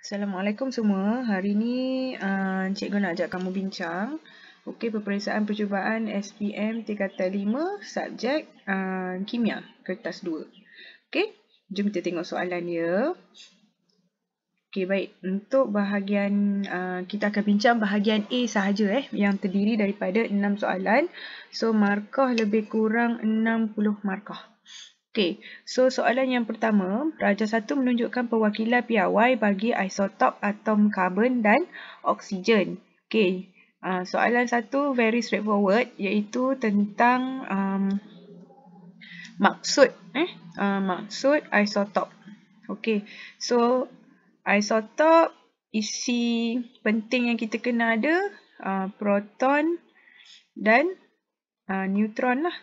Assalamualaikum semua. Hari ni cikgu nak ajak kamu bincang. Okey, peperiksaan percubaan SPM tingkatan 5 subjek kimia kertas 2. Okey, jom kita tengok soalan dia. Okey, baik. Untuk bahagian kita akan bincang bahagian A sahaja yang terdiri daripada 6 soalan. So markah lebih kurang 60 markah. Okey, so soalan yang pertama, Raja 1 menunjukkan perwakilan piawai bagi isotop atom karbon dan oksigen. Okey, soalan 1 very straightforward iaitu tentang maksud isotop. Okey, so isotop isi penting yang kita kena ada proton dan neutron lah.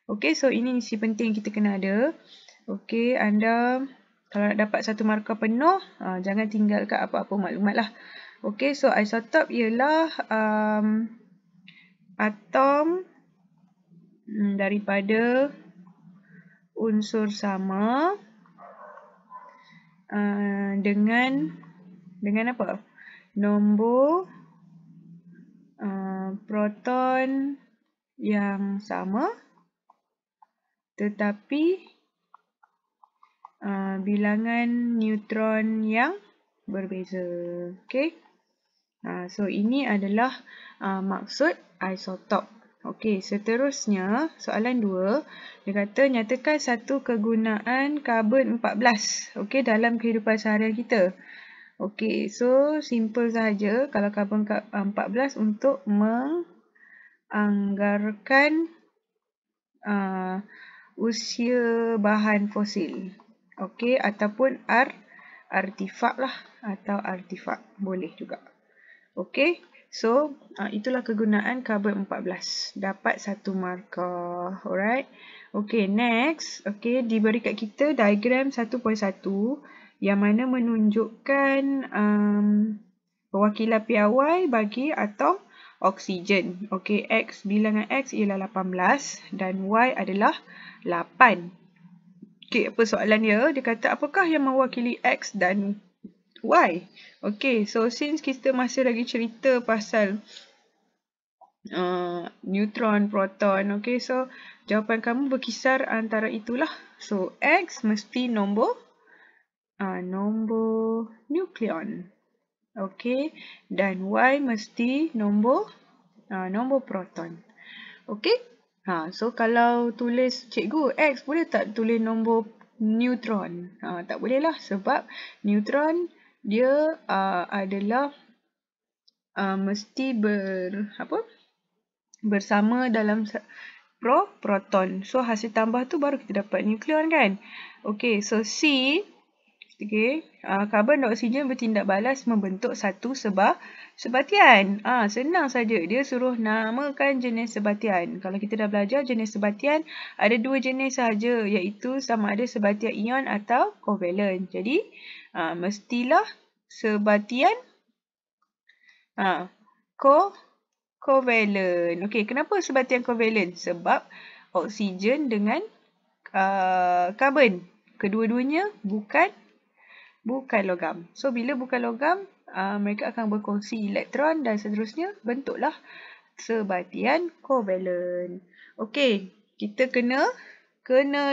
Okey, so ini isi penting kita kena ada. Okey, anda kalau nak dapat 1 markah penuh, jangan tinggalkan apa-apa maklumat lah. Okey, so isotop ialah atom daripada unsur sama dengan apa? Nombor proton yang sama tetapi bilangan neutron yang berbeza. Okey. So ini adalah maksud isotop. Okey, seterusnya soalan 2, dia kata nyatakan satu kegunaan karbon 14 okey dalam kehidupan seharian kita. Okey, so simple saja kalau karbon 14 untuk menganggarkan usia bahan fosil. Okey, ataupun artifak lah, atau artifak boleh juga. Okey, so itulah kegunaan karbon 14. Dapat 1 markah. Alright. Okey, next. Okey, diberi kat kita diagram 1.1 yang mana menunjukkan perwakilan piawai bagi atom oksigen. Okey, bilangan X ialah 18 dan Y adalah 8. Okey, apa soalan dia? Dia kata apakah yang mewakili X dan Y? Okey, so since kita masih lagi cerita pasal neutron, proton. Okey, so jawapan kamu berkisar antara itulah. So X mesti nombor nukleon. Okey, dan Y mesti nombor proton. Okey. So kalau tulis cikgu X boleh tak tulis nombor neutron? Tak boleh lah sebab neutron dia adalah mesti bersama dalam proton. So hasil tambah tu baru kita dapat nukleon kan? Okey, so C. Okey, karbon dan oksigen bertindak balas membentuk satu sebatian. Senang saja. Dia suruh namakan jenis sebatian. Kalau kita dah belajar jenis sebatian, ada 2 jenis sahaja iaitu sama ada sebatian ion atau kovalen. Jadi, mestilah sebatian kovalen. Okey, kenapa sebatian kovalen? Sebab oksigen dengan karbon. Kedua-duanya bukan logam. So, bila bukan logam, mereka akan berkongsi elektron dan seterusnya bentuklah sebatian kovalen. Okey, kita kena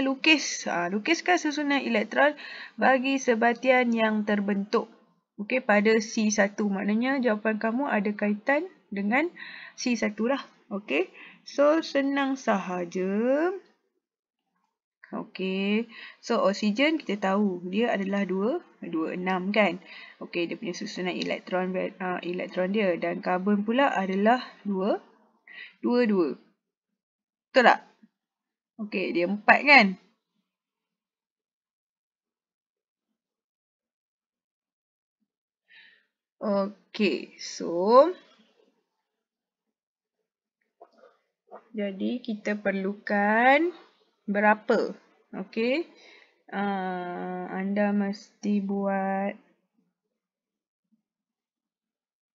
lukis. Lukiskan susunan elektron bagi sebatian yang terbentuk. Okey, pada C1. Maknanya jawapan kamu ada kaitan dengan C1 lah. Okey, so senang sahaja. Okey, so oksigen kita tahu dia adalah 26 kan. Okey, dia punya susunan elektron dia, dan karbon pula adalah 22. Betul tak? Okey, dia 4 kan. Okey, so jadi kita perlukan berapa? Okey. Anda mesti buat.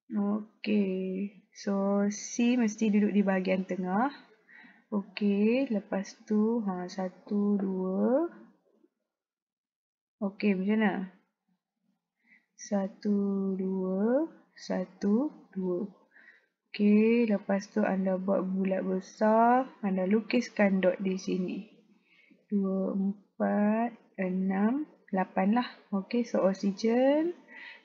Okey. So C mesti duduk di bahagian tengah. Okey, lepas tu 1 2. Okey, macam mana? 1, 2, 1, 2. Okey, lepas tu anda buat bulat besar. Anda lukiskan dot di sini. 2, 4, 6, 8 lah. Okey, so oksigen.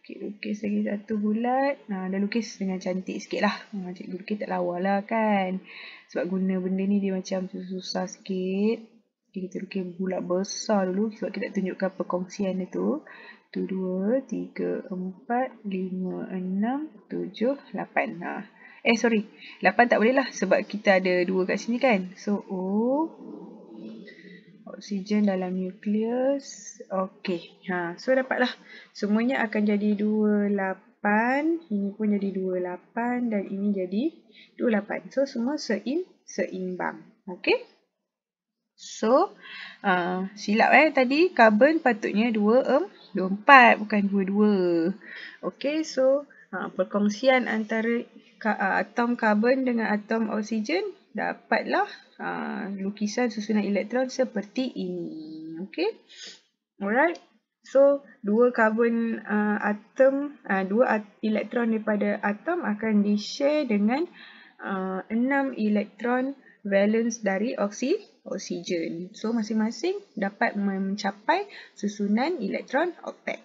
Okay, lukis lagi satu bulat. Dah lukis dengan cantik sikit lah. Cikgu lukis tak lawa lah kan. Sebab guna benda ni dia macam susah sikit. Okay, kita lukis bulat besar dulu. Sebab kita nak tunjukkan perkongsian dia tu. 1, 2, 3, 4, 5, 6, 7, 8. Sorry. 8 tak boleh lah. Sebab kita ada 2 kat sini kan. So, O. Oksigen dalam nukleus. Okey. So dapatlah. Semuanya akan jadi 28. Ini pun jadi 28 dan ini jadi 28. So semua seimbang. Okey. So silap tadi karbon patutnya 24 bukan 22. Okey. So perkongsian antara atom karbon dengan atom oksigen dapatlah lukisan susunan elektron seperti ini. Okey. Alright. So, dua karbon atom, dua elektron daripada atom akan di-share dengan 6 elektron valence dari oksigen. So, masing-masing dapat mencapai susunan elektron oktet.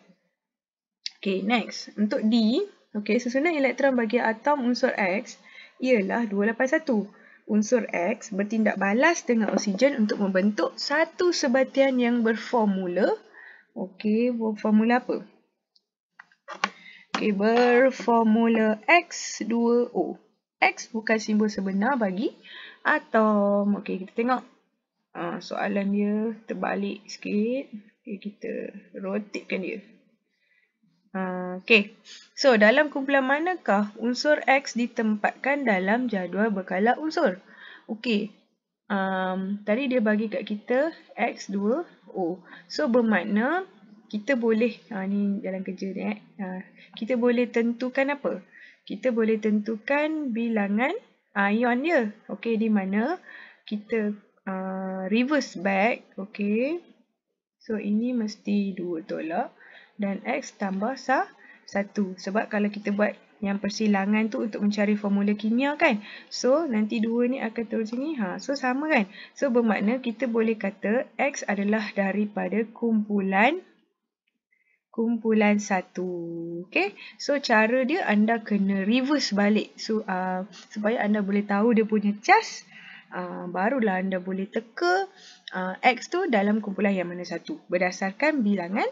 Okay, next. Untuk D, okay, susunan elektron bagi atom unsur X ialah 281. Unsur X bertindak balas dengan oksigen untuk membentuk satu sebatian yang berformula. Okey, berformula apa? Okey, berformula X2O. X bukan simbol sebenar bagi atom. Okey, kita tengok. Soalan dia terbalik sikit. Okay, kita rotatekan dia. Okey. So, dalam kumpulan manakah unsur X ditempatkan dalam jadual berkala unsur? Okey. Tadi dia bagi kat kita X2O. So, bermakna kita boleh, ni jalan kerja ni kita boleh tentukan apa? Kita boleh tentukan bilangan ion dia. Okey, di mana kita reverse back. Okey. So, ini mesti 2 tolak. Dan X tambah 1. Sebab kalau kita buat yang persilangan tu untuk mencari formula kimia kan. So, nanti 2 ni akan turun sini. So, sama kan. So, bermakna kita boleh kata X adalah daripada kumpulan 1. Okay. So, cara dia anda kena reverse balik. So, supaya anda boleh tahu dia punya cas. Barulah anda boleh teka X tu dalam kumpulan yang mana satu. Berdasarkan bilangan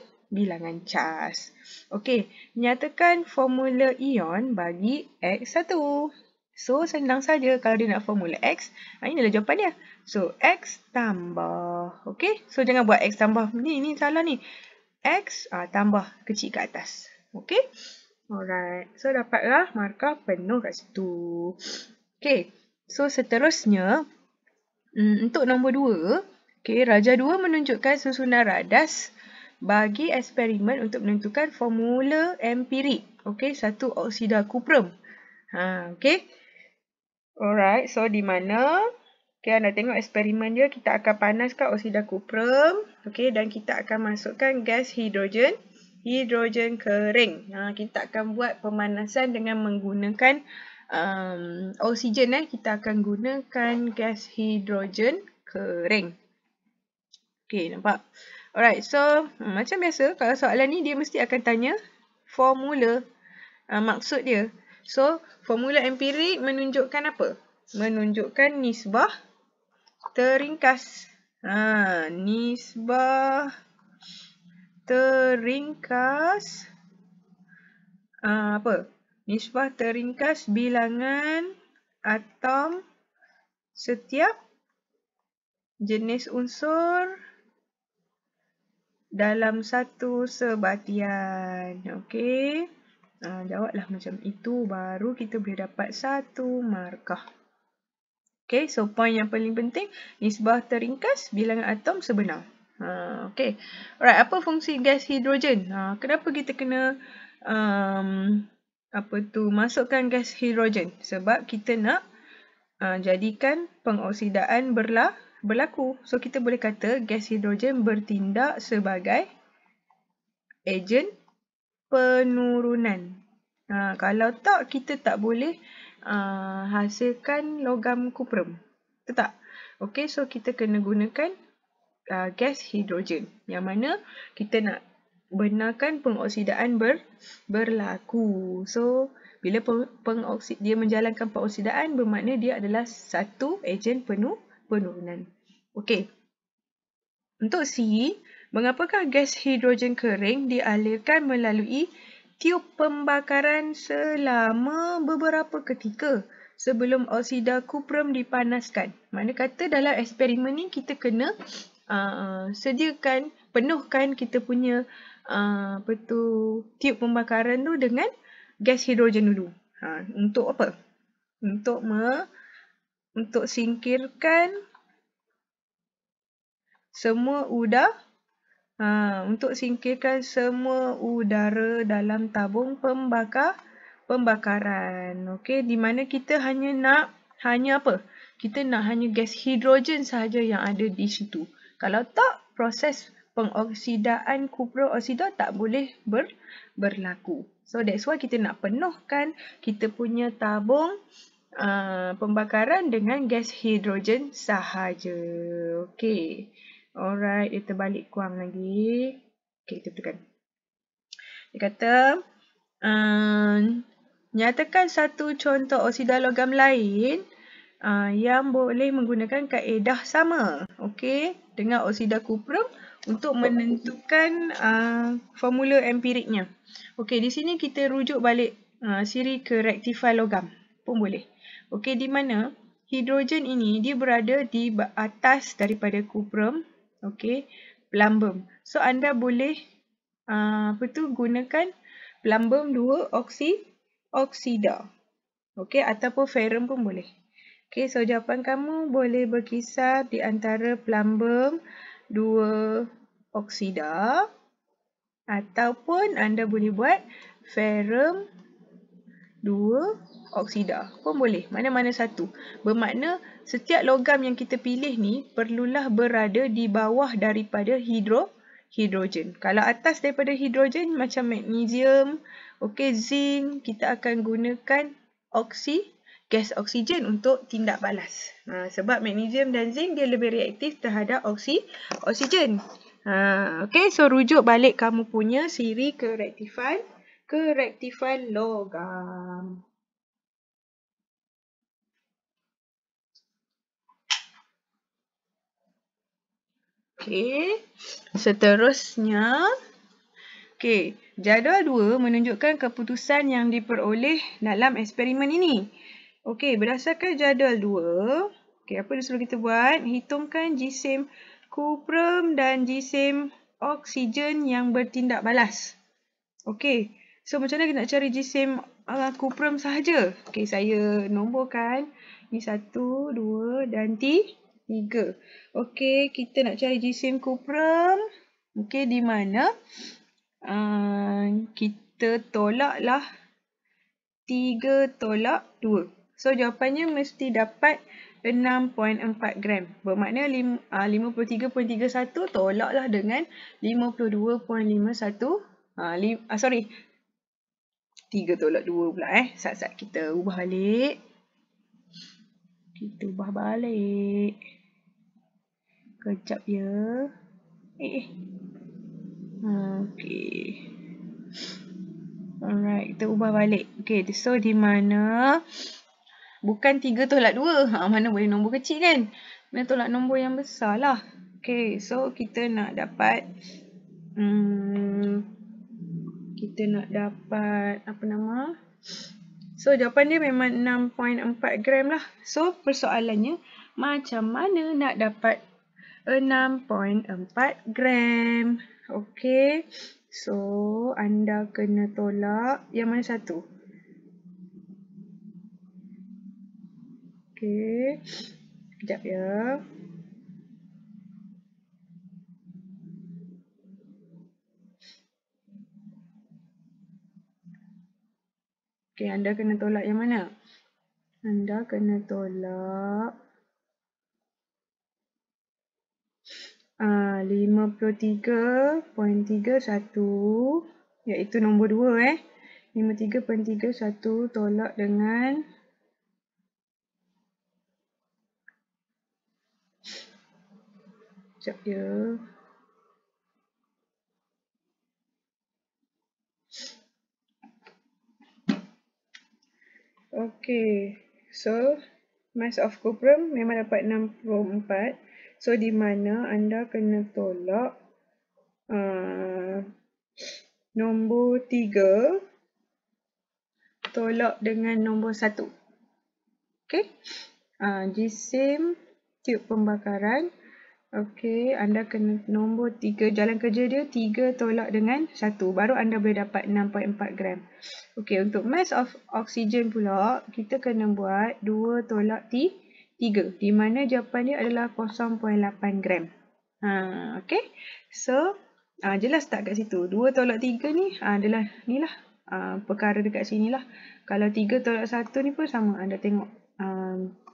cas. Okey, nyatakan formula ion bagi X1. So, senang saja kalau dia nak formula X. Inilah jawapan dia. So, X tambah. Okey, so jangan buat X tambah. Ni salah ni. X tambah kecil ke atas. Okey. Alright. So, dapatlah markah penuh kat situ. Okey. So, seterusnya, untuk nombor 2, okay, Raja 2 menunjukkan susunan radas bagi eksperimen untuk menentukan formula empirik. Okey, satu oksida kuprum. Okey. Alright, so di mana? Okay, anda tengok eksperimen dia, kita akan panaskan oksida kuprum. Okey, dan kita akan masukkan gas hidrogen kering. Kita akan buat pemanasan dengan menggunakan oksigen. Kita akan gunakan gas hidrogen kering. Okey, nampak? Alright, so macam biasa kalau soalan ni dia mesti akan tanya formula, maksud dia. So, formula empirik menunjukkan apa? Menunjukkan nisbah teringkas. Nisbah teringkas apa? Nisbah teringkas bilangan atom setiap jenis unsur dalam satu sebatian. Okey. Jawablah macam itu. Baru kita boleh dapat 1 markah. Okey. So, poin yang paling penting. Nisbah teringkas bilangan atom sebenar. Okey. Alright. Apa fungsi gas hidrogen? Kenapa kita kena masukkan gas hidrogen? Sebab kita nak jadikan pengoksidaan berlaku. So, kita boleh kata gas hidrogen bertindak sebagai ejen penurunan. Kalau tak, kita tak boleh hasilkan logam kuprum. Betul tak? Okey, so kita kena gunakan gas hidrogen. Yang mana kita nak benarkan pengoksidaan berlaku. So, bila dia menjalankan pengoksidaan, bermakna dia adalah satu ejen penurunan. Okey. Untuk C, mengapakah gas hidrogen kering dialirkan melalui tiub pembakaran selama beberapa ketika sebelum oksida kuprum dipanaskan? Makna kata dalam eksperimen ni kita kena penuhkan kita punya tiub pembakaran tu dengan gas hidrogen dulu. Untuk apa? Untuk singkirkan semua udara dalam tabung pembakaran. Okey, di mana kita hanya gas hidrogen sahaja yang ada di situ. Kalau tak, proses pengoksidaan kuprum oksida tak boleh berlaku. So that's why kita nak penuhkan kita punya tabung pembakaran dengan gas hidrogen sahaja. Okey. Alright, dia terbalik kurang lagi. Okey, kita tekan. Dia kata, nyatakan satu contoh oksida logam lain yang boleh menggunakan kaedah sama. Okey, dengan oksida kuprum untuk menentukan formula empiriknya. Okey, di sini kita rujuk balik siri ke rektifai logam pun boleh. Okey, di mana hidrogen ini dia berada di atas daripada kuprum. Okey, plumbum. So anda boleh gunakan plumbum 2 oksida. Okey, ataupun ferrum pun boleh. Okey, so jawapan kamu boleh berkisar di antara plumbum 2 oksida ataupun anda boleh buat ferrum 2 oksida pun boleh. Mana-mana satu. Bermakna setiap logam yang kita pilih ni perlulah berada di bawah daripada hidrogen. Kalau atas daripada hidrogen macam magnesium, okey, zinc, kita akan gunakan gas oksigen untuk tindak balas. Sebab magnesium dan zinc dia lebih reaktif terhadap oksigen. Okey, so rujuk balik kamu punya siri ke rektifai logam. Okey, seterusnya. Okey, jadual 2 menunjukkan keputusan yang diperoleh dalam eksperimen ini. Okey, berdasarkan jadual 2, okey, apa dia suruh kita buat? Hitungkan jisim kuprum dan jisim oksigen yang bertindak balas. Okey, so macam mana kita nak cari jisim kuprum sahaja? Okey, saya nomborkan. Ini 1, 2 dan 3. Okey, kita nak cari jisim kuprum. Okey, di mana kita tolaklah 3 tolak 2. So, jawapannya mesti dapat 6.4 gram. Bermakna 53.31 tolaklah dengan 52.51. 3 tolak 2 pula Sat-sat kita ubah balik. Kejap ya. Okey. Alright, kita ubah balik. Okey, so di mana bukan 3 tolak 2. Mana boleh nombor kecil kan? Mana tolak nombor yang besar lah. Okey, so kita nak dapat So jawapan dia memang 6.4 gram lah. So persoalannya macam mana nak dapat 6.4 gram. Okey. So anda kena tolak yang mana satu? Okey. Sekejap ya. Okey, anda kena tolak yang mana? Anda kena tolak 53.31 iaitu nombor 2 53.31 tolak dengan sekejap ya. Okey. So, mass of cuprum memang dapat 64. So, di mana anda kena tolak nombor 3 tolak dengan nombor 1. Okey. Jisim tiub pembakaran. Okey, anda kena nombor 3. Jalan kerja dia 3 tolak dengan 1. Baru anda boleh dapat 6.4 gram. Okey, untuk mass of oksigen pula, kita kena buat 2 tolak 3. Di mana jawapan dia adalah 0.8 gram. Okey. So, jelas tak kat situ? 2 tolak 3 ni adalah ni lah. Perkara dekat sini lah. Kalau 3 tolak 1 ni pun sama. Anda tengok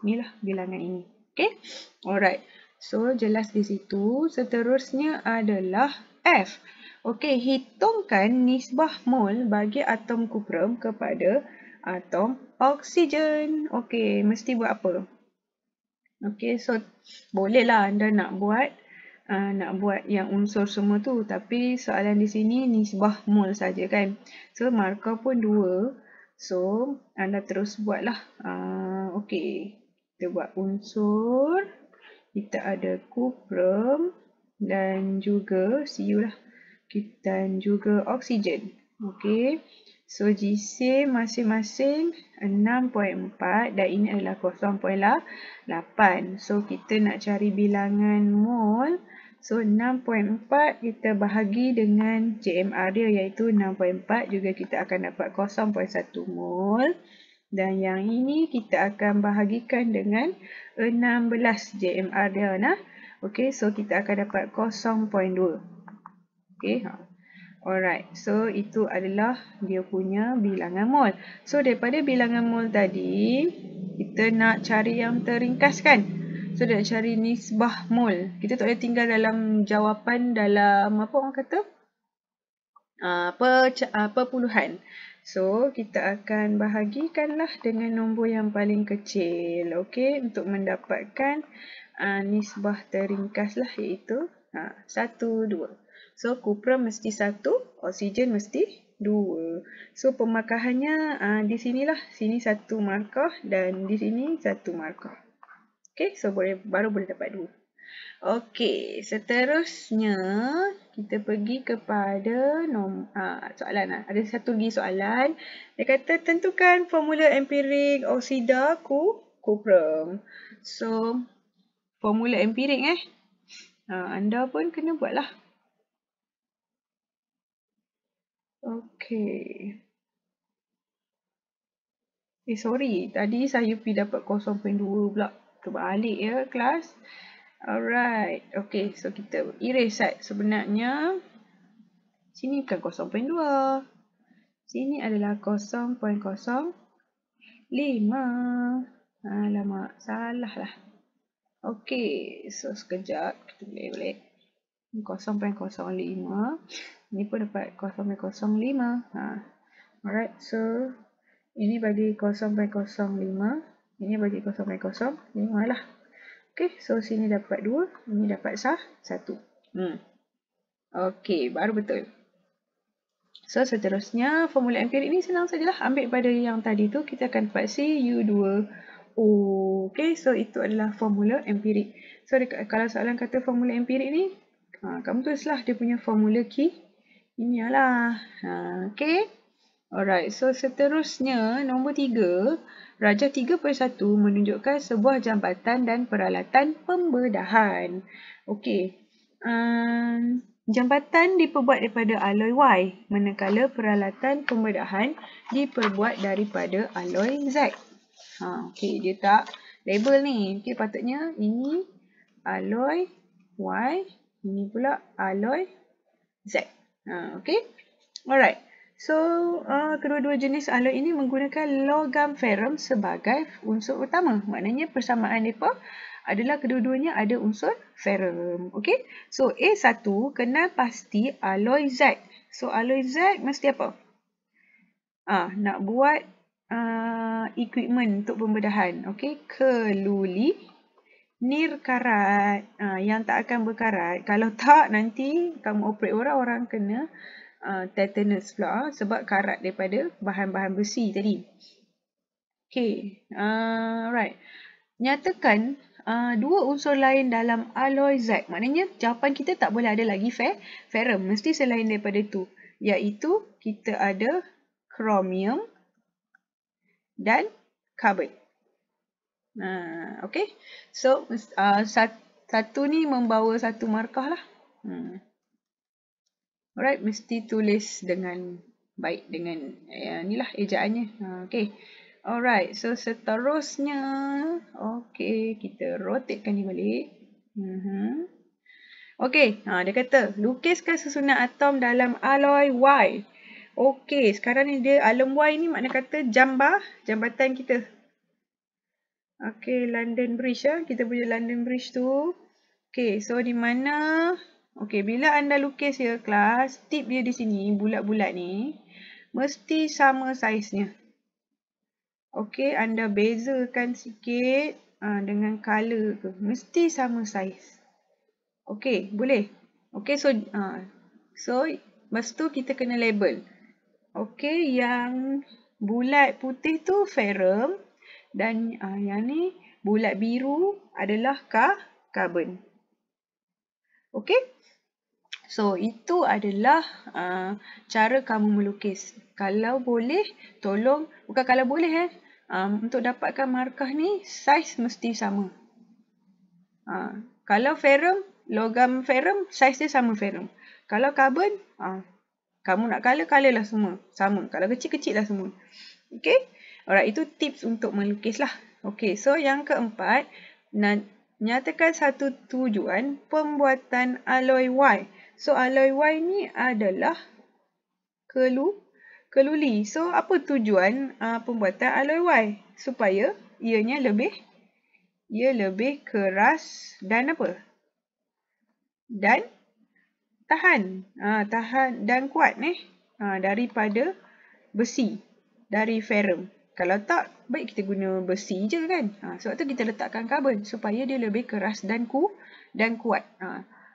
ni lah bilangan ini. Okey. Alright. So, jelas di situ. Seterusnya adalah F. Okey, hitungkan nisbah mol bagi atom kuprum kepada atom oksigen. Okey, mesti buat apa? Okey, so bolehlah anda nak buat yang unsur semua tu, tapi soalan di sini nisbah mol saja kan. So, markah pun 2. So, anda terus buatlah. Okey, kita buat unsur. Kita ada kuprum dan juga Cu lah. Dan juga oksigen. Okey. So, jisim masing-masing 6.4 dan ini adalah 0.8. So, kita nak cari bilangan mol. So, 6.4 kita bahagi dengan JMR dia iaitu 6.4 juga kita akan dapat 0.1 mol. Dan yang ini kita akan bahagikan dengan 16 JMR dia. Okey, so kita akan dapat 0.2. Okey, alright. So, itu adalah dia punya bilangan mol. So, daripada bilangan mol tadi, kita nak cari yang teringkas kan? So, dia nak cari nisbah mol. Kita tak boleh tinggal dalam jawapan dalam apa orang kata? Perpuluhan. So, kita akan bahagikanlah dengan nombor yang paling kecil. Okey, untuk mendapatkan nisbah teringkas lah iaitu 1, 2. So, kuprum mesti 1, oksigen mesti 2. So, pemakahannya di sinilah. Sini 1 markah dan di sini 1 markah. Okey, so baru boleh dapat 2. Okey, seterusnya kita pergi kepada soalan. Ada satu lagi soalan. Dia kata tentukan formula empirik oksida kuprum. So, formula empirik anda pun kena buatlah. Okey. Sorry. Tadi saya pergi dapat 0.2 pula. Terbalik ya kelas. Alright. Okey. So, kita erase sebenarnya. Sini bukan 0.2. Sini adalah 0.05. Alamak. Salah lah. Okey. So, sekejap. Kita boleh. 0.05. Ini pun dapat 0.05. Alright. So, ini bagi 0.05. Ini bagi 0.05 lah. Okey, so sini dapat 2. Ini dapat 1. Okey, baru betul. So, seterusnya formula empirik ni senang sajalah. Ambil pada yang tadi tu, kita akan dapat Cu2O. Okey, so itu adalah formula empirik. So, kalau soalan kata formula empirik ni, kamu tulislah dia punya formula kimia lah. Okey. Alright, so seterusnya nombor 3, rajah 3/1 menunjukkan sebuah jambatan dan peralatan pembedahan. Okey, jambatan diperbuat daripada alloy Y, manakala peralatan pembedahan diperbuat daripada alloy Z. Okey, dia tak label ni. Okey, patutnya ini alloy Y, ini pula alloy Z. Okey, alright. So, kedua-dua jenis alloy ini menggunakan logam ferrum sebagai unsur utama. Maknanya persamaan mereka adalah kedua-duanya ada unsur ferrum. Okey. So, A1 kenal pasti alloy Z. So alloy Z mesti apa? Nak buat equipment untuk pembedahan. Okay, keluli nirkarat yang tak akan berkarat. Kalau tak, nanti kamu operate orang kena tetanus pula sebab karat daripada bahan-bahan besi tadi. Okay, right. Nyatakan dua unsur lain dalam alloy Z. Maknanya jawapan kita tak boleh ada lagi ferrum. Mesti selain daripada itu. Iaitu kita ada chromium dan carbon. Okay. So, satu ni membawa satu markah lah. Alright, mesti tulis dengan baik dengan inilah ejaannya. Okay. Alright, so seterusnya, okay, kita rotatekan ni balik. Okay, dia kata, lukiskan susunan atom dalam alloy Y. Okay, sekarang ni dia alum Y ni makna kata jambatan kita. Okay, London Bridge kita punya London Bridge tu. Okay, so di mana? Okay, bila anda lukis ya kelas, tip dia di sini, bulat-bulat ni, mesti sama saiznya. Okay, anda bezakan sikit dengan color tu. Mesti sama saiz. Okay, boleh? Okay, so lepas tu kita kena label. Okay, yang bulat putih tu ferrum dan yang ni bulat biru adalah karbon. Okay? So, itu adalah cara kamu melukis. Kalau boleh, tolong, bukan kalau boleh untuk dapatkan markah ni, saiz mesti sama. Kalau ferrum, logam ferrum, saiz dia sama ferrum. Kalau karbon, kamu nak color lah semua. Sama. Kalau kecil-kecil lah semua. Okay? Alright, itu tips untuk melukis lah. Okay, so yang keempat, nyatakan satu tujuan pembuatan alloy Y. So, alloy Y ni adalah keluli. So, apa tujuan pembuatan alloy Y? Supaya ianya lebih keras dan apa? Dan tahan. Tahan dan kuat daripada besi. Dari ferrum. Kalau tak, baik kita guna besi je kan. Sebab tu kita letakkan karbon. Supaya dia lebih keras dan kuat.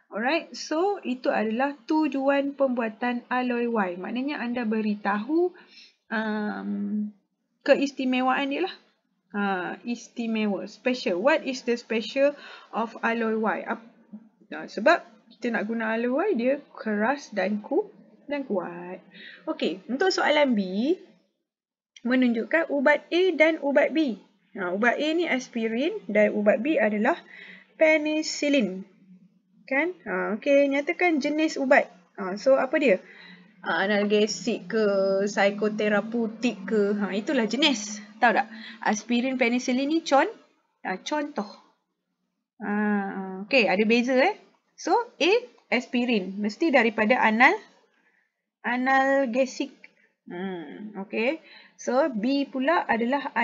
Alright, so itu adalah tujuan pembuatan alloy Y. Maknanya anda beritahu keistimewaan dia lah. Istimewa, special. What is the special of alloy Y? Sebab kita nak guna alloy Y, dia keras dan kuat. Okey, untuk soalan B, menunjukkan ubat A dan ubat B. Ubat A ni aspirin dan ubat B adalah penicillin. Kan? Okey, nyatakan jenis ubat. So, apa dia? Analgesik ke, psikoterapeutik ke. Itulah jenis. Tahu tak? Aspirin, penicillin ni contoh. Okey, ada beza So, A, aspirin. Mesti daripada analgesik. Okey. So, B pula adalah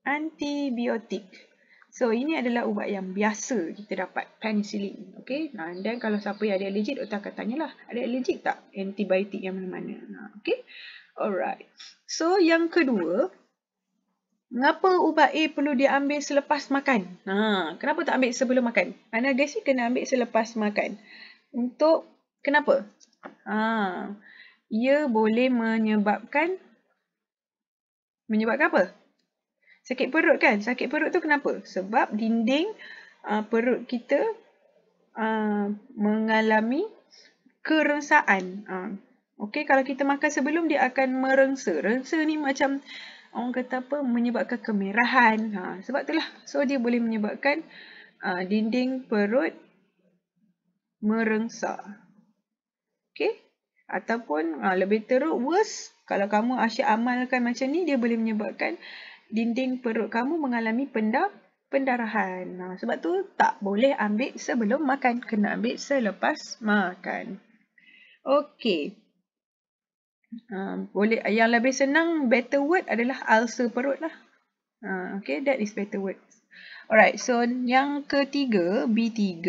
antibiotik. So, ini adalah ubat yang biasa kita dapat, penicillin. Okay. Dan kalau siapa yang ada allergic, doktor akan tanyalah, ada allergic tak antibiotik yang mana-mana. Okay. Alright. So, yang kedua, mengapa ubat A perlu diambil selepas makan? Kenapa tak ambil sebelum makan? Analgesik kena ambil selepas makan. Kenapa? Ia boleh menyebabkan apa? Sakit perut kan? Sakit perut tu kenapa? Sebab dinding perut kita mengalami kerengsaan. Okey, kalau kita makan sebelum, dia akan merengsa. Rengsa ni macam orang kata apa? Menyebabkan kemerahan. Sebab itulah. So, dia boleh menyebabkan dinding perut merengsa. Okey? Ataupun lebih teruk, worse, kalau kamu asyik amalkan macam ni, dia boleh menyebabkan dinding perut kamu mengalami pendarahan. Sebab tu tak boleh ambil sebelum makan. Kena ambil selepas makan. Okey. Boleh, yang lebih senang, better word adalah ulcer perut lah. Okay, that is better word. Alright, so yang ketiga, B3,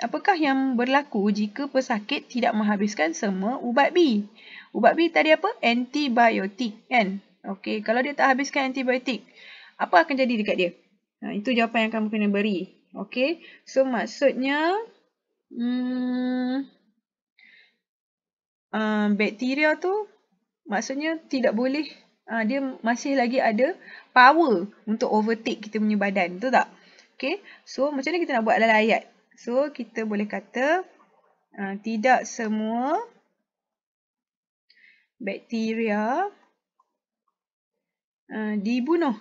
apakah yang berlaku jika pesakit tidak menghabiskan semua ubat B? Ubat B tadi apa? Antibiotik kan? Okey, kalau dia tak habiskan antibiotik, apa akan jadi dekat dia? Itu jawapan yang kamu kena beri. Okey, so maksudnya bakteria tu maksudnya tidak boleh, dia masih lagi ada power untuk overtake kita punya badan, betul tak? Okay, so macam mana kita nak buat dalam ayat? So kita boleh kata tidak semua bakteria dibunuh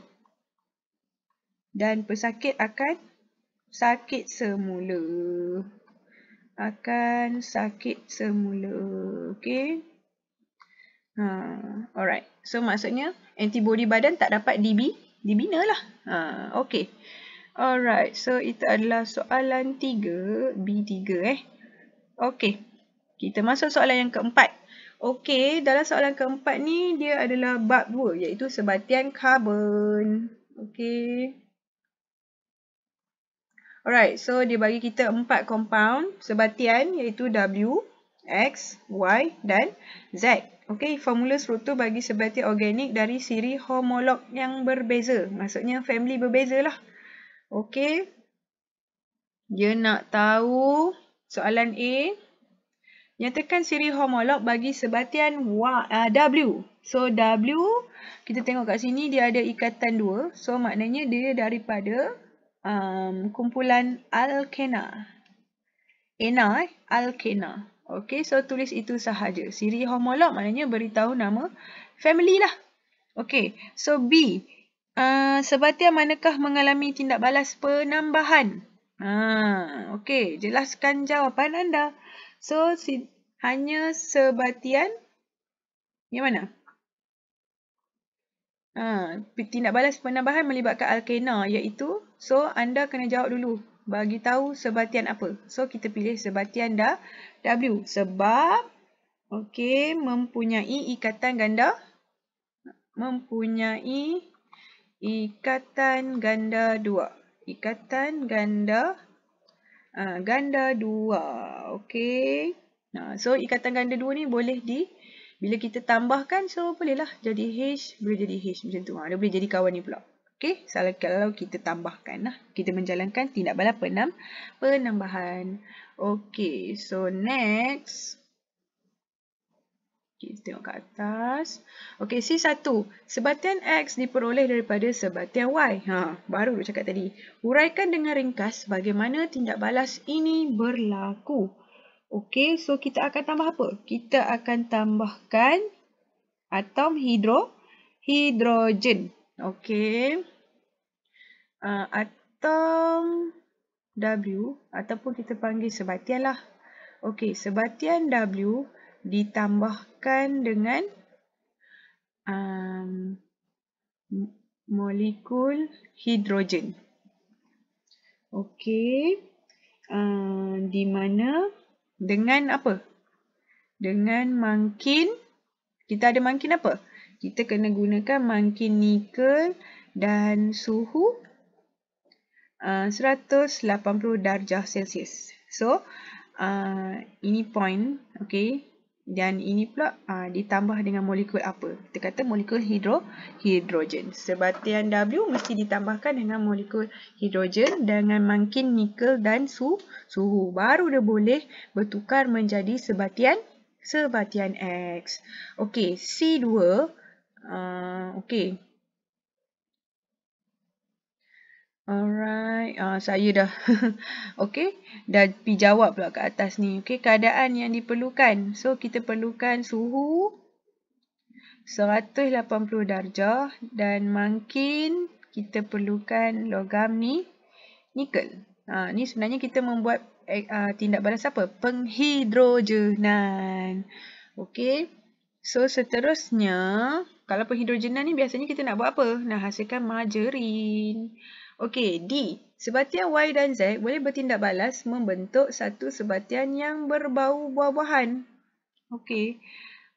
dan pesakit akan sakit semula. Akan sakit semula. Okay. Alright. So maksudnya antibody badan tak dapat dibina lah. Okay. Alright. So itu adalah soalan 3. B3 Okay. Kita masuk soalan yang keempat. Okay. Dalam soalan keempat ni dia adalah bab 2 iaitu sebatian karbon. Okay. Alright. So dia bagi kita 4 compound sebatian iaitu W, X, Y dan Z. Okey, formula struktur bagi sebatian organik dari siri homolog yang berbeza. Maksudnya family berbeza lah. Okey. Dia nak tahu soalan A. Nyatakan siri homolog bagi sebatian W. So W, kita tengok kat sini dia ada ikatan 2. So maknanya dia daripada kumpulan alkena. Alkena. Okey, so tulis itu sahaja. Siri homolog maknanya beritahu nama family lah. Okey, so B. Sebatian manakah mengalami tindak balas penambahan? Okey, jelaskan jawapan anda. So, hanya sebatian yang mana? Tindak balas penambahan melibatkan alkena iaitu, so anda kena jawab dulu. Bagi tahu sebatian apa. So kita pilih sebatian W sebab okey mempunyai ikatan ganda. Mempunyai ikatan ganda 2. Ikatan ganda ganda 2. Okey. So ikatan ganda 2 ni boleh bila kita tambahkan, so bolehlah jadi H, boleh jadi H macam tu. Dia boleh jadi kawan ni pula. Okey, kalau kita tambahkan lah. Kita menjalankan tindak balas penambahan. Okey, so next. Kita tengok ke atas. Okey, C1. Sebatian X diperoleh daripada sebatian Y. Baru duk cakap tadi. Huraikan dengan ringkas bagaimana tindak balas ini berlaku. Okey, so kita akan tambah apa? Kita akan tambahkan atom hidrogen. Okey. Atom W ataupun kita panggil sebatian lah. Okey, sebatian W ditambahkan dengan molekul hidrogen. Okey. Di mana dengan apa? Dengan mangkin. Kita ada mangkin apa? Kita kena gunakan mangkin nikel dan suhu 180 darjah Celsius. So, ini point. Okay. Dan ini pula ditambah dengan molekul apa? Kita kata molekul hidrogen. Sebatian W mesti ditambahkan dengan molekul hidrogen dengan mangkin nikel dan suhu. Baru dia boleh bertukar menjadi sebatian X. Okey, C2. Okey. Alright, saya dah okey, dah pergi jawab pula kat atas ni. Okey, keadaan yang diperlukan. So kita perlukan suhu 180 darjah dan mungkin kita perlukan logam nikel. Ni sebenarnya kita membuat tindak balas apa? Penghidrogenan. Okey. So seterusnya, kalau penghidrogenan ni biasanya kita nak buat apa? Nak hasilkan margarin. Okey, D. Sebatian Y dan Z boleh bertindak balas membentuk satu sebatian yang berbau buah-buahan. Okey.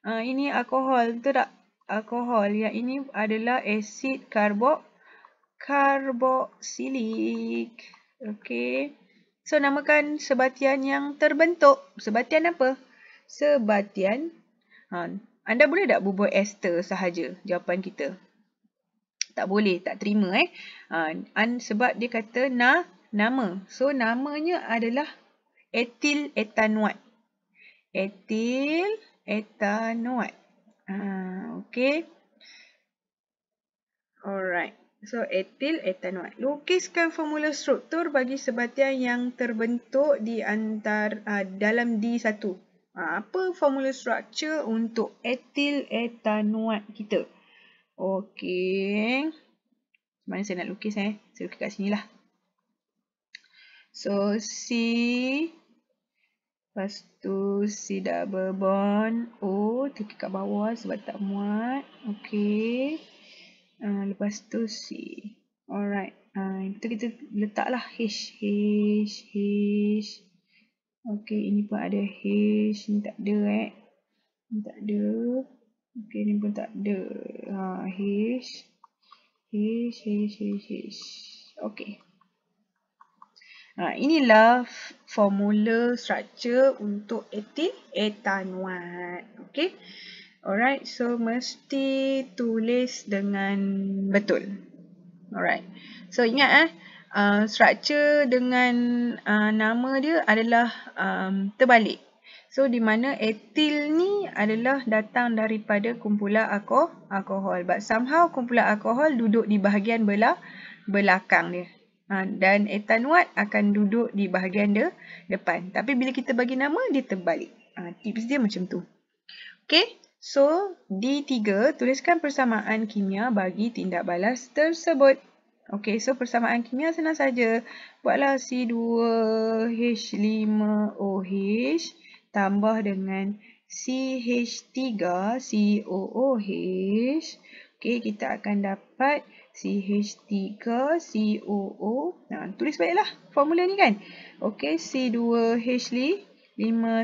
Ini alkohol, betul tak? Alkohol. Yang ini adalah asid karboksilik. Okey. So, namakan sebatian yang terbentuk. Sebatian apa? Sebatian. Anda boleh tak berbual ester sahaja jawapan kita? Tak boleh, tak terima sebab dia kata nama. So, namanya adalah etil etanoat. Etil etanoat. Okay. Alright. So, etil etanoat. Lukiskan formula struktur bagi sebatian yang terbentuk di antara dalam D1. Apa formula struktur untuk etil etanoat kita? Okay. Mana saya nak lukis Saya lukis kat sini lah. So, C. Lepas tu C double bond O. Tukar kat bawah sebab tak muat. Okay. Lepas tu C. Alright. Itu kita letaklah H. Okay, ini pun ada H. Ini tak ada Ini tak ada. Okay, ini pun tak ada. H. Okay. Inilah formula struktur untuk etil etanoat. Okay. Alright. So, mesti tulis dengan betul. Alright. So, ingat struktur dengan nama dia adalah terbalik. So, di mana etil ni adalah datang daripada kumpulan alkohol. But somehow kumpulan alkohol duduk di bahagian belakang dia. Dan etanoat akan duduk di bahagian depan. Tapi bila kita bagi nama, dia terbalik. Tips dia macam tu. Okay. So, D3, tuliskan persamaan kimia bagi tindak balas tersebut. Okay, so persamaan kimia senang saja. Buatlah C2H5OH tambah dengan CH3COOH. Okay, kita akan dapat CH3COO. Tulis baiklah formula ni kan. Okay, C2H5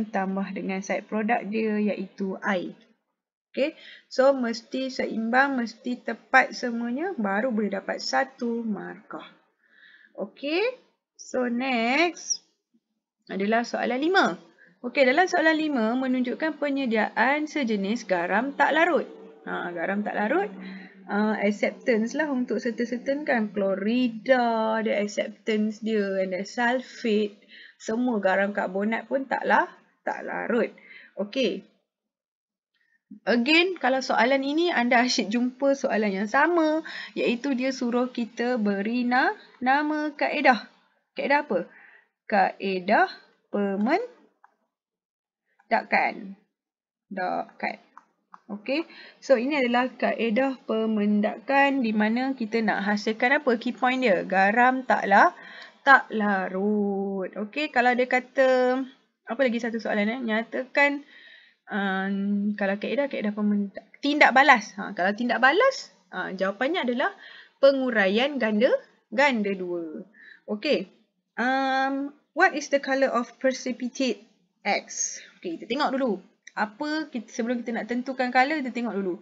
tambah dengan side product dia iaitu I. Okay, so mesti seimbang, mesti tepat semuanya, baru boleh dapat 1 markah. Okay, so next adalah soalan 5. Okay, dalam soalan 5 menunjukkan penyediaan sejenis garam tak larut. Garam tak larut, acceptance lah untuk certain kan. Klorida ada acceptance dia, and then sulfate. Semua garam karbonat pun tak larut. Okay. Again, kalau soalan ini anda asyik jumpa soalan yang sama, iaitu dia suruh kita beri nama kaedah. Kaedah apa? Kaedah pemendakan. Okay. So, ini adalah kaedah pemendakan di mana kita nak hasilkan apa? Key point dia. Garam tak larut. Okay. Kalau dia kata, apa lagi satu soalan nyatakan kalau kaedah pemendakan. Tindak balas. Kalau tindak balas, jawapannya adalah penguraian ganda 2. Okay. What is the color of precipitate X? Okay, kita tengok dulu. Sebelum kita nak tentukan color, kita tengok dulu.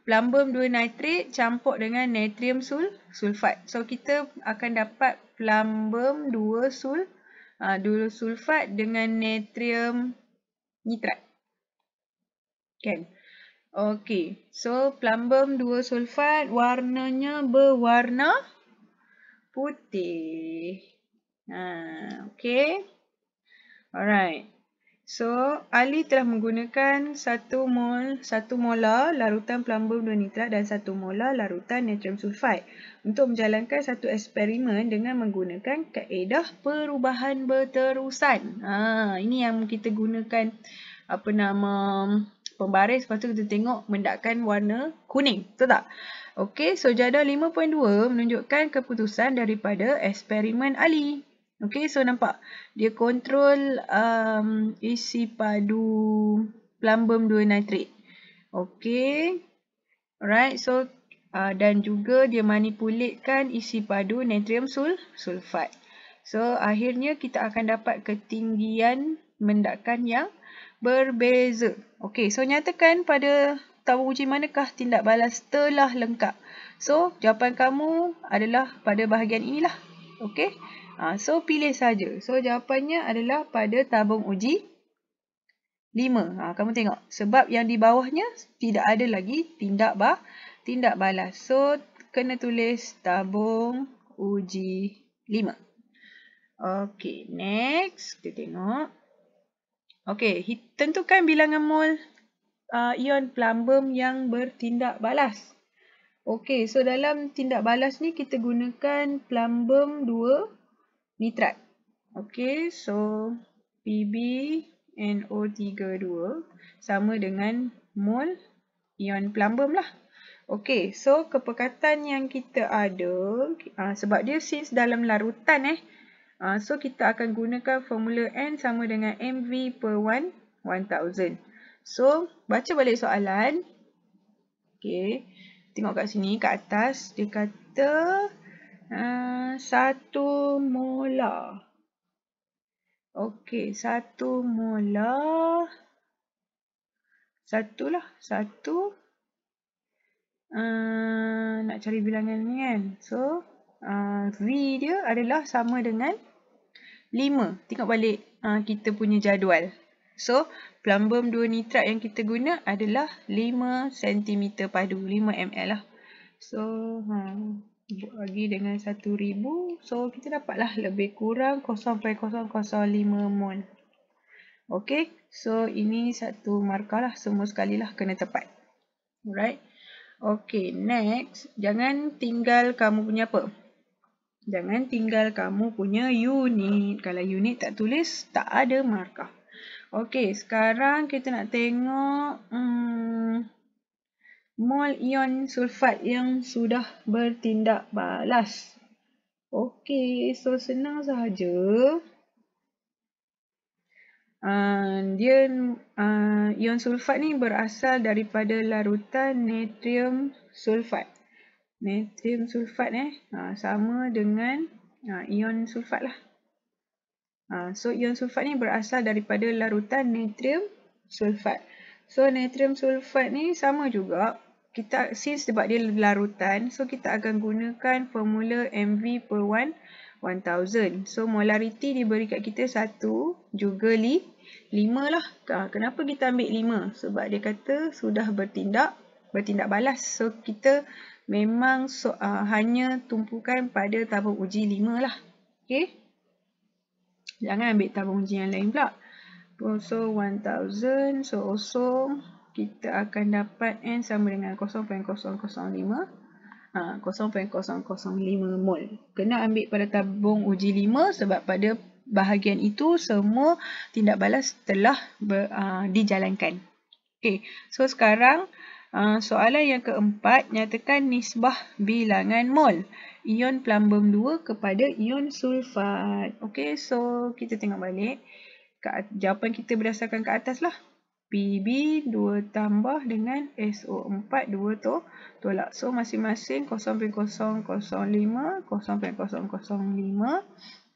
Plumbum 2 nitrate campur dengan natrium sulfat. So, kita akan dapat plumbum 2 sulfat dengan natrium nitrat. Kan? Okay. So, plumbum 2 sulfat warnanya berwarna putih. Okay. Alright. So, Ali telah menggunakan 1 molar larutan plumbum 2 nitrat dan 1 molar larutan natrium sulfat untuk menjalankan satu eksperimen dengan menggunakan kaedah perubahan berterusan. Ini yang kita gunakan pembaris, lepas tu kita tengok mendakan warna kuning. Betul tak? Okey, so jadual 5.2 menunjukkan keputusan daripada eksperimen Ali. Okey, so nampak dia kontrol isi padu plumbum 2 nitrate. Okey. Alright, so dan juga dia manipulitkan isi padu natrium sulfat. So akhirnya kita akan dapat ketinggian mendakan yang berbeza. Okey, so nyatakan pada tabur uji manakah tindak balas telah lengkap. So, jawapan kamu adalah pada bahagian inilah. Okey. So pilih saja. So jawapannya adalah pada tabung uji 5. Kamu tengok. Sebab yang di bawahnya tidak ada lagi tindak balas. So kena tulis tabung uji 5. Okey, next. Kita tengok. Okey, tentukan bilangan mol ion plumbum yang bertindak balas. Okey, so dalam tindak balas ni kita gunakan plumbum 2 nitrat. Okey, so PbNO32 sama dengan mol ion plumbum lah. Okey, so kepekatan yang kita ada, sebab dia since dalam larutan so kita akan gunakan formula N sama dengan mv per 1000. So, baca balik soalan. Okey, tengok kat sini, kat atas. Dia kata 1 molar. Okey, 1 molar. 1 lah. 1. Nak cari bilangan ni kan. So, V dia adalah sama dengan 5. Tengok balik kita punya jadual. So, plumbum 2 nitrat yang kita guna adalah 5 cm padu. 5 ml lah. So, bagi dengan 1000. So, kita dapatlah lebih kurang 0.005 mol. Okey. So, ini satu markah lah. Semua sekali lah kena tepat. Alright. Okey, next. Jangan tinggal kamu punya apa? Jangan tinggal kamu punya unit. Kalau unit tak tulis, tak ada markah. Okey, sekarang kita nak tengok mol ion sulfat yang sudah bertindak balas. Okey, so senang sahaja. Ion sulfat ni berasal daripada larutan natrium sulfat. Natrium sulfat sama dengan ion sulfat lah. So ion sulfat ni berasal daripada larutan natrium sulfat. So natrium sulfat ni sama juga. Kita since sebab dia larutan, so kita akan gunakan formula mv per 1000. So molarity diberi kat kita 1 juga 5 lah. Kenapa kita ambil 5? Sebab dia kata sudah bertindak balas. So kita memang hanya tumpukan pada tabung uji 5 lah. Okay. Jangan ambil tabung uji yang lain pula. So 1000. So also kita akan dapat N sama dengan 0.005. 0.005 mol. Kena ambil pada tabung uji 5 sebab pada bahagian itu semua tindak balas telah dijalankan. Okay. So sekarang soalan yang keempat, nyatakan nisbah bilangan mol ion plumbum 2 kepada ion sulfat. Okey, so kita tengok balik. Jawapan kita berdasarkan ke atas lah. Pb 2 tambah dengan SO4 2 tolak. So masing-masing 0.005, 0.005.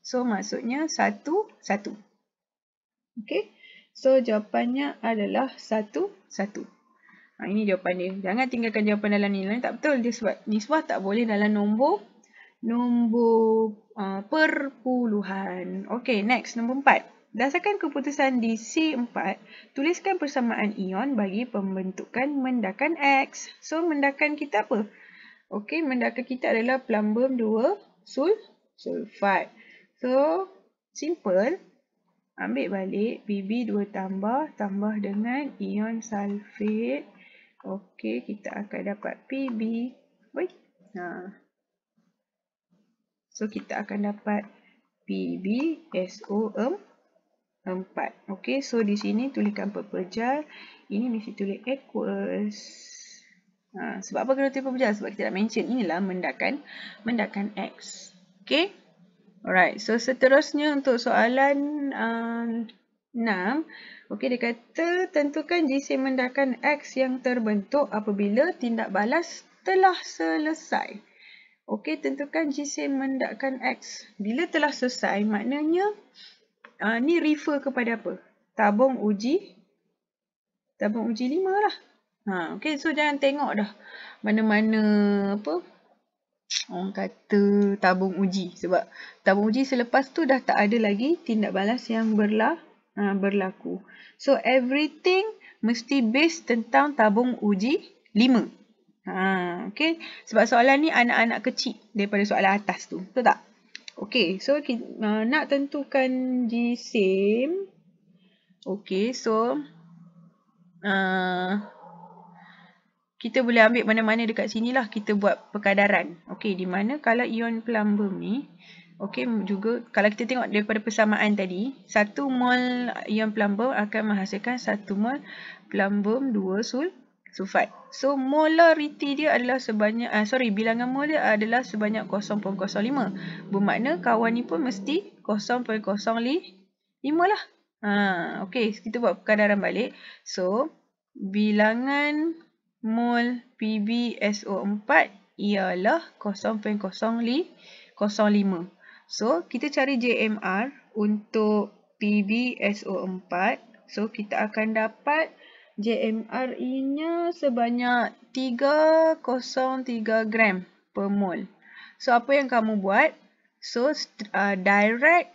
So maksudnya 1, 1. Okey. So jawapannya adalah 1, 1. Ini jawapan dia. Jangan tinggalkan jawapan dalam nilai. Tak betul dia sebab nisbah tak boleh dalam nombor perpuluhan. Okey, next nombor 4. Berdasarkan keputusan di C4, tuliskan persamaan ion bagi pembentukan mendakan X. So mendakan kita apa? Okey, mendakan kita adalah plumbum 2 sulfat. So simple. Ambil balik Pb 2 tambah dengan ion sulfat. Okey, kita akan dapat Pb. So kita akan dapat Pb SO4. Okey, so di sini tuliskan pepejal. Ini mesti tulis aqueous. Sebab apa kena tulis pepejal? Sebab kita nak mention inilah mendakan X. Okey. Alright, so seterusnya untuk soalan 6. Okey, dia kata tentukan jisim mendakan X yang terbentuk apabila tindak balas telah selesai. Okey, tentukan jisim mendakan X. Bila telah selesai, maknanya ni refer kepada apa? Tabung uji 5 lah. Okey, so jangan tengok dah mana-mana apa orang kata tabung uji. Sebab tabung uji selepas tu dah tak ada lagi tindak balas yang berlaku. So everything mesti based tentang tabung uji 5. Okay. Sebab soalan ni anak-anak kecil daripada soalan atas tu. Betul tak? Okay. So nak tentukan G same. Okay. So kita boleh ambil mana-mana dekat sini lah. Kita buat perkadaran. Okay. Di mana kalau ion plumbum ni. Okay. Juga kalau kita tengok daripada persamaan tadi. 1 mol ion plumbum akan menghasilkan 1 mol plumbum 2 sulfat. So molarity dia adalah sebanyak. Bilangan mol dia adalah sebanyak 0.05. Bermakna kawan ni pun mesti 0.05 lah. Okay. Kita buat perkadaran balik. So bilangan mol PbSO4 ialah 0.005. So, kita cari JMR untuk PbSO4. So, kita akan dapat JMR nya sebanyak 303 gram per mol. So, apa yang kamu buat? So, direct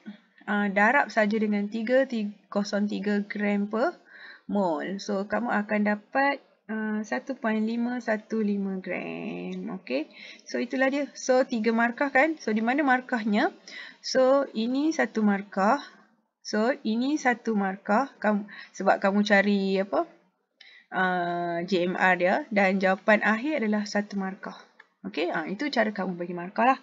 darab saja dengan 303 gram per mol. So, kamu akan dapat 1.515 gram. Okay. So, itulah dia. So, 3 markah kan. So, di mana markahnya? So, ini 1 markah. So, ini 1 markah. Sebab kamu cari JMR dia. Dan jawapan akhir adalah 1 markah. Okay. Itu cara kamu bagi markah lah.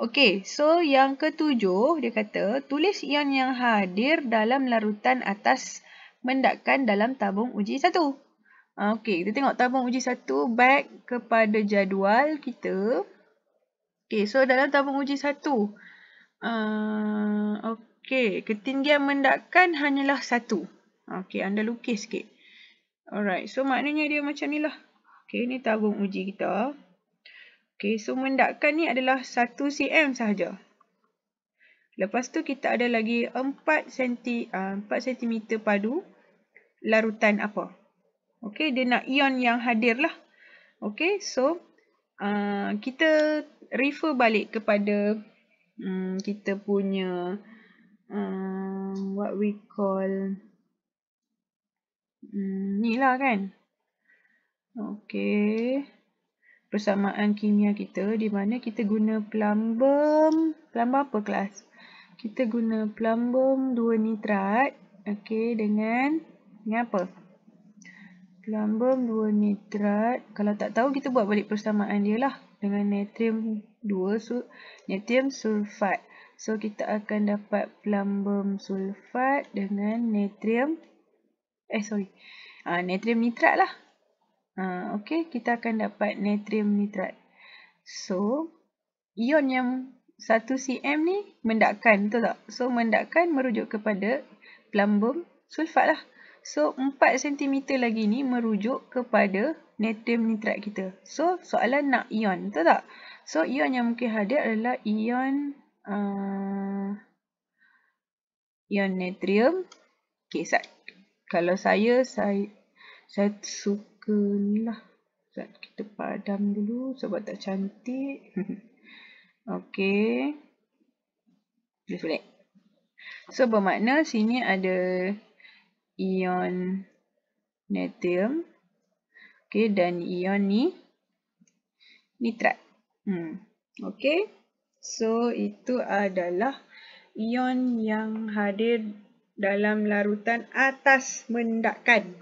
Okay. So, yang ketujuh, dia kata, tulis ion yang hadir dalam larutan atas mendakkan dalam tabung uji 1. Okey, kita tengok tabung uji 1 back kepada jadual kita. Okey, so dalam tabung uji 1. Okey, ketinggian mendakkan hanyalah 1. Okey, anda lukis sikit. Alright, so maknanya dia macam ni lah. Okey, ni tabung uji kita. Okey, so mendakkan ni adalah 1 cm sahaja. Lepas tu kita ada lagi 4 cm padu larutan apa? Okay, dia nak ion yang hadir lah. Okay, so kita refer balik kepada kita punya what we call ni lah kan. Okay, persamaan kimia kita di mana kita guna plumbum apa kelas? Kita guna plumbum 2 nitrat. Okay, dengan apa? Plumbum 2 nitrat. Kalau tak tahu, kita buat balik persamaan dia lah. Dengan natrium sulfat. So, kita akan dapat plumbum sulfat dengan natrium nitrat lah. Okay, kita akan dapat natrium nitrat. So, ion yang 1 cm ni mendakkan, betul tak? So, mendakkan merujuk kepada plumbum sulfat lah. So, 4 cm lagi ni merujuk kepada natrium nitrat kita. So, soalan nak ion, betul tak? So, ion yang mungkin hadir adalah ion natrium. Okay, kalau saya suka ni lah. Kita padam dulu sebab tak cantik. Okay. Boleh. So, bermakna sini ada ion natrium. Okay, dan ion ni nitrat. Okay. So, itu adalah ion yang hadir dalam larutan atas mendakkan.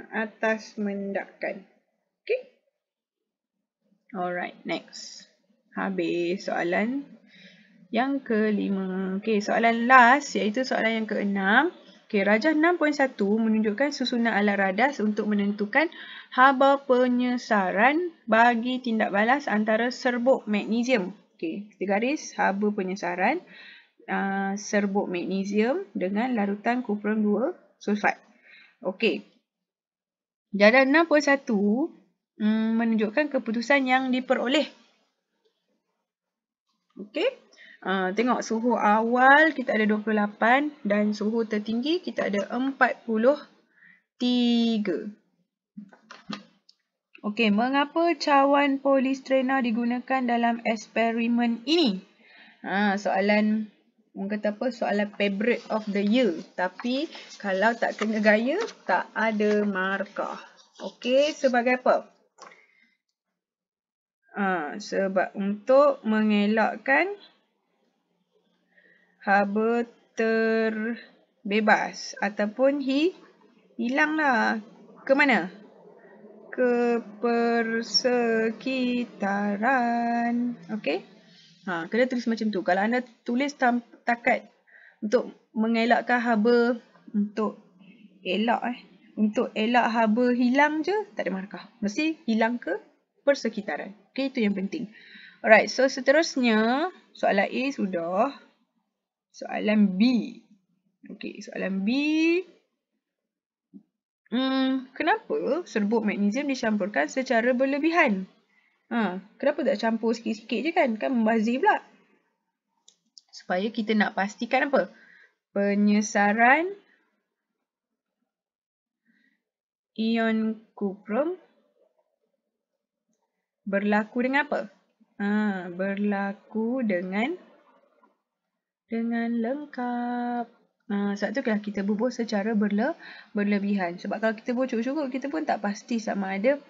Atas mendakkan. Okay. Alright, next. Habis soalan yang kelima. Okay, soalan last iaitu soalan yang keenam. Okay, rajah 6.1 menunjukkan susunan alat radas untuk menentukan haba penyesaran bagi tindak balas antara serbuk magnesium. Okay, kita garis haba penyesaran serbuk magnesium dengan larutan kuprum 2 sulfat. Okay, jawapan 6.1 menunjukkan keputusan yang diperoleh. Okay. Tengok suhu awal kita ada 28 dan suhu tertinggi kita ada 43. Okey, mengapa cawan polistrena digunakan dalam eksperimen ini? Soalan orang kata apa? Soalan favorite of the year. Tapi kalau tak kena gaya, tak ada markah. Okey, sebagai apa? Sebab untuk mengelakkan haba terbebas ataupun hilanglah ke mana? Ke persekitaran. Okey? Kena tulis macam tu. Kalau anda tulis takat untuk mengelakkan haba untuk elak haba hilang je, tak ada markah. Mesti hilang ke persekitaran. Okey, itu yang penting. Alright, so seterusnya soalan A sudah. Soalan B. Okey, soalan B. Kenapa serbuk magnesium dicampurkan secara berlebihan? Kenapa tak campur sikit-sikit je kan? Kan membazir pula. Supaya kita nak pastikan apa? Penyesaran ion kuprum berlaku dengan apa? Berlaku dengan lengkap. Sebab tu kan kita bubuh secara berlebihan. Sebab kalau kita bubuh cukup-cukup, kita pun tak pasti sama ada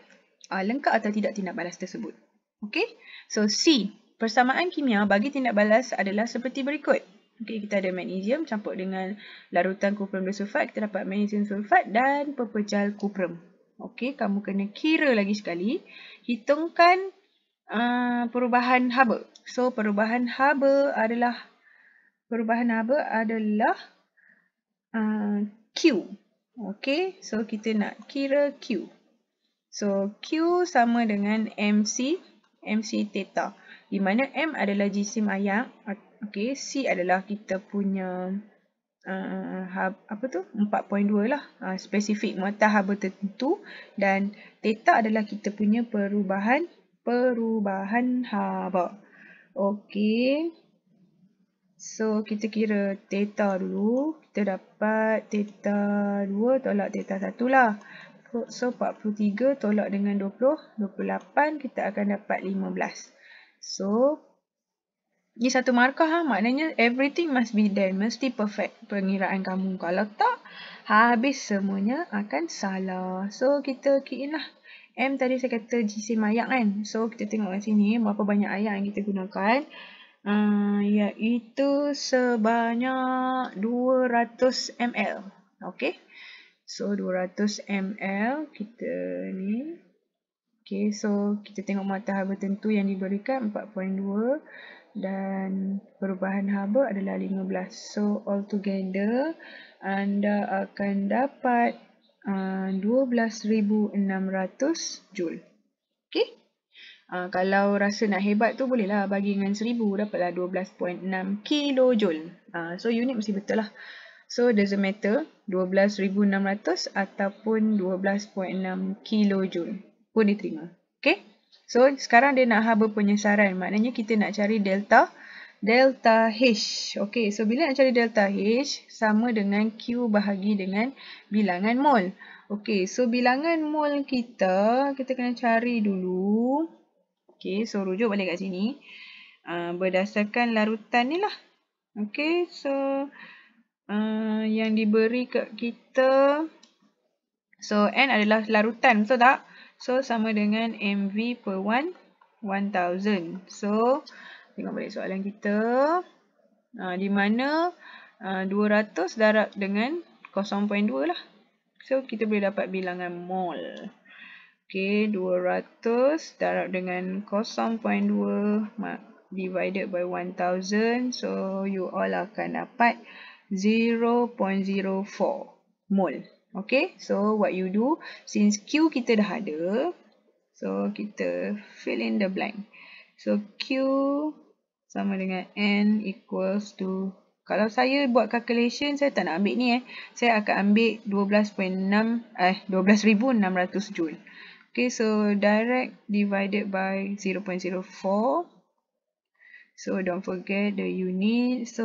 lengkap atau tidak tindak balas tersebut. Okay? So C. Persamaan kimia bagi tindak balas adalah seperti berikut. Okay, kita ada magnesium campur dengan larutan kuprum disulfat. Kita dapat magnesium sulfat dan pepecah kuprum. Okay, kamu kena kira lagi sekali. Hitungkan perubahan haba. So, perubahan haba adalah Q. Okay, so kita nak kira Q. So, Q sama dengan MC theta. Di mana M adalah jisim ayak. Okay, C adalah kita punya 4.2 lah. Spesifik muatan haba tertentu. Dan theta adalah kita punya perubahan haba. Okay. So, kita kira theta dulu. Kita dapat theta 2 tolak theta 1 lah. So, 43 tolak dengan 20. 28 kita akan dapat 15. So, ini satu markah maknanya everything must be there. Mesti perfect pengiraan kamu. Kalau tak, habis semuanya akan salah. So, kita key in lah. M tadi saya kata jisim ayak kan. So, kita tengok kat sini berapa banyak ayak yang kita gunakan. Iaitu sebanyak 200 ml. Okay. So, 200 ml kita ni. Okay, so kita tengok muatan haba tentu yang diberikan 4.2 dan perubahan haba adalah 15. So, altogether anda akan dapat 12,600 joule. Okay. Kalau rasa nak hebat tu bolehlah bagi dengan 1000, dapatlah 12.6 kilojoule. So, unit mesti betul lah. So, doesn't matter 12,600 ataupun 12.6 kilojoule pun diterima. Okay. So, sekarang dia nak haba penyesaran. Maknanya kita nak cari delta H. Okay. So, bila nak cari delta H, sama dengan Q bahagi dengan bilangan mol. Okay. So, bilangan mol kita kena cari dulu. Okay. So, rujuk balik kat sini. Berdasarkan larutan ni lah. Okay. So, yang diberi kat kita. So, N adalah larutan. Betul tak? So, sama dengan MV per 1000. So, tengok balik soalan kita. Di mana 200 darab dengan 0.2 lah. So, kita boleh dapat bilangan mol. Okay, 200 darab dengan 0.2 divided by 1000. So, you all akan dapat 0.04 mol. Okay, so what you do, since Q kita dah ada, so kita fill in the blank. So, Q sama dengan N equals to, kalau saya buat calculation, saya tak nak ambil ni. Saya akan ambil 12,600 joule. Okay, so direct divided by 0.04. So, don't forget the unit. So,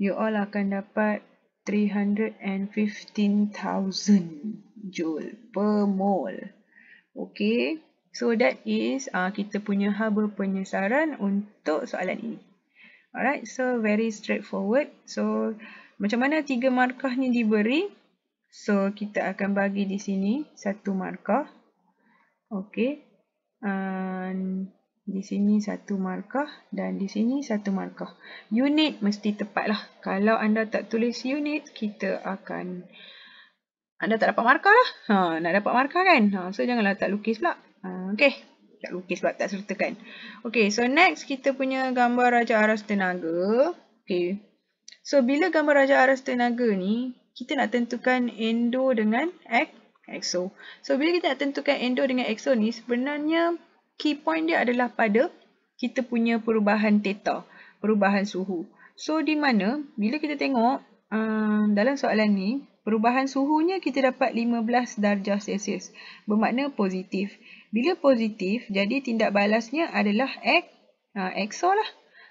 you all akan dapat 315,000 joule per mol. Okay. So that is kita punya haba penyesaran untuk soalan ini. Alright, so very straightforward. So macam mana 3 markah ni diberi? So kita akan bagi di sini 1 markah. Okay. Di sini 1 markah dan di sini 1 markah. Unit mesti tepat lah. Kalau anda tak tulis unit, anda tak dapat markah lah. Nak dapat markah kan? So janganlah tak lukis pula. Okay. Tak lukis pula, tak sertakan. Okay, so next kita punya gambar Raja Aras Tenaga. Okay. So bila gambar Raja Aras Tenaga ni, kita nak tentukan endo dengan exo. So bila kita nak tentukan endo dengan exo ni, sebenarnya key point dia adalah pada kita punya perubahan theta, perubahan suhu. So di mana bila kita tengok dalam soalan ni, perubahan suhunya kita dapat 15 darjah Celsius. Bermakna positif. Bila positif, jadi tindak balasnya adalah exo lah.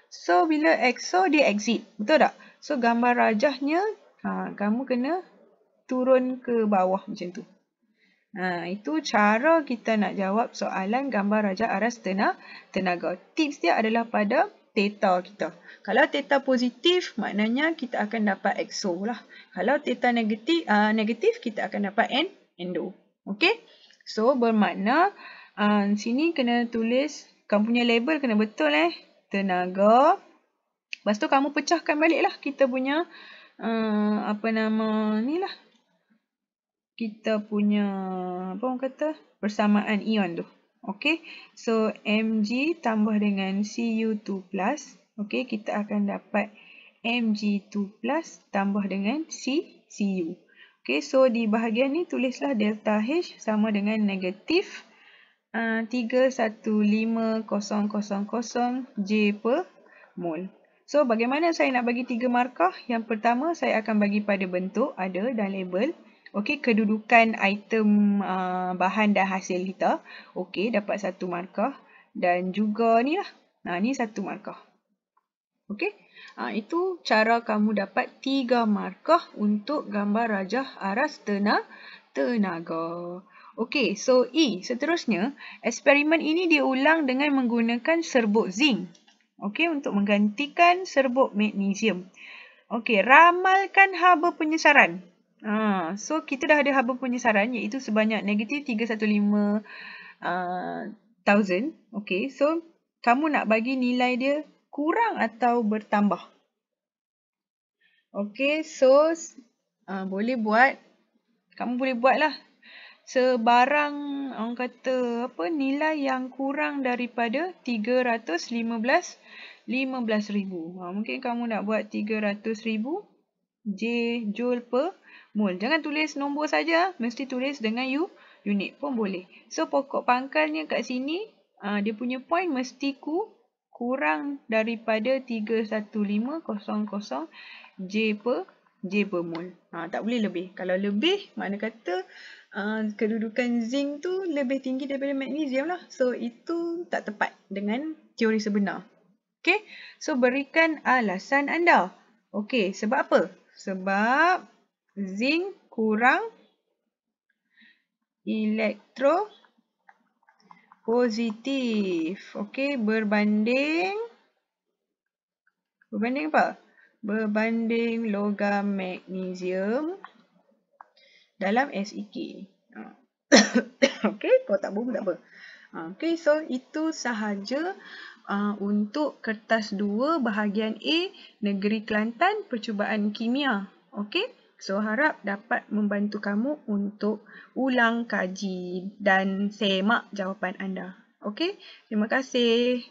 So bila exo, dia exit. Betul tak? So gambar rajahnya, kamu kena turun ke bawah macam tu. Itu cara kita nak jawab soalan gambar Raja Aras Tenaga. Tips dia adalah pada theta kita. Kalau theta positif, maknanya kita akan dapat exo lah. Kalau theta negatif, kita akan dapat endo. Okay? So bermakna sini kena tulis, kamu punya label kena betul tenaga. Lepas tu kamu pecahkan balik lah kita punya kita punya persamaan ion tu. Okay. So Mg tambah dengan Cu2+. Okay. Kita akan dapat Mg2+ tambah dengan Cu. Okay. So di bahagian ni tulislah delta H sama dengan negatif 315,000 J per mol. So bagaimana saya nak bagi 3 markah? Yang pertama saya akan bagi pada bentuk ada dan label. Okey, kedudukan item bahan dan hasil kita. Okey, dapat 1 markah. Dan juga ni lah. Ni 1 markah. Okey. Itu cara kamu dapat 3 markah untuk gambar Raja Aras Tenaga. Okey, so seterusnya, eksperimen ini diulang dengan menggunakan serbuk zinc. Okey, untuk menggantikan serbuk magnesium. Okey, ramalkan haba penyesaran. So kita dah ada haba penyesaran iaitu sebanyak negatif 315,000. Okey, so kamu nak bagi nilai dia kurang atau bertambah. Okey, so kamu boleh buatlah sebarang nilai yang kurang daripada 315,000. Mungkin kamu nak buat 300,000 Joule per mol. Jangan tulis nombor saja, mesti tulis dengan unit pun boleh. So pokok pangkalnya kat sini, dia punya point mesti kurang daripada 315,000 J per mol. Tak boleh lebih. Kalau lebih, makna kata kedudukan zinc tu lebih tinggi daripada magnesium lah. So itu tak tepat dengan teori sebenar. Okay, so berikan alasan anda. Okay, sebab apa? Sebab zinc kurang elektropositif. Okey, berbanding apa? Berbanding logam magnesium dalam SEK. Okey, kalau tak boleh tak apa. Okey, so itu sahaja untuk kertas 2 bahagian A Negeri Kelantan percubaan kimia. Okey, so harap dapat membantu kamu untuk ulang kaji dan semak jawapan anda. Okey, terima kasih.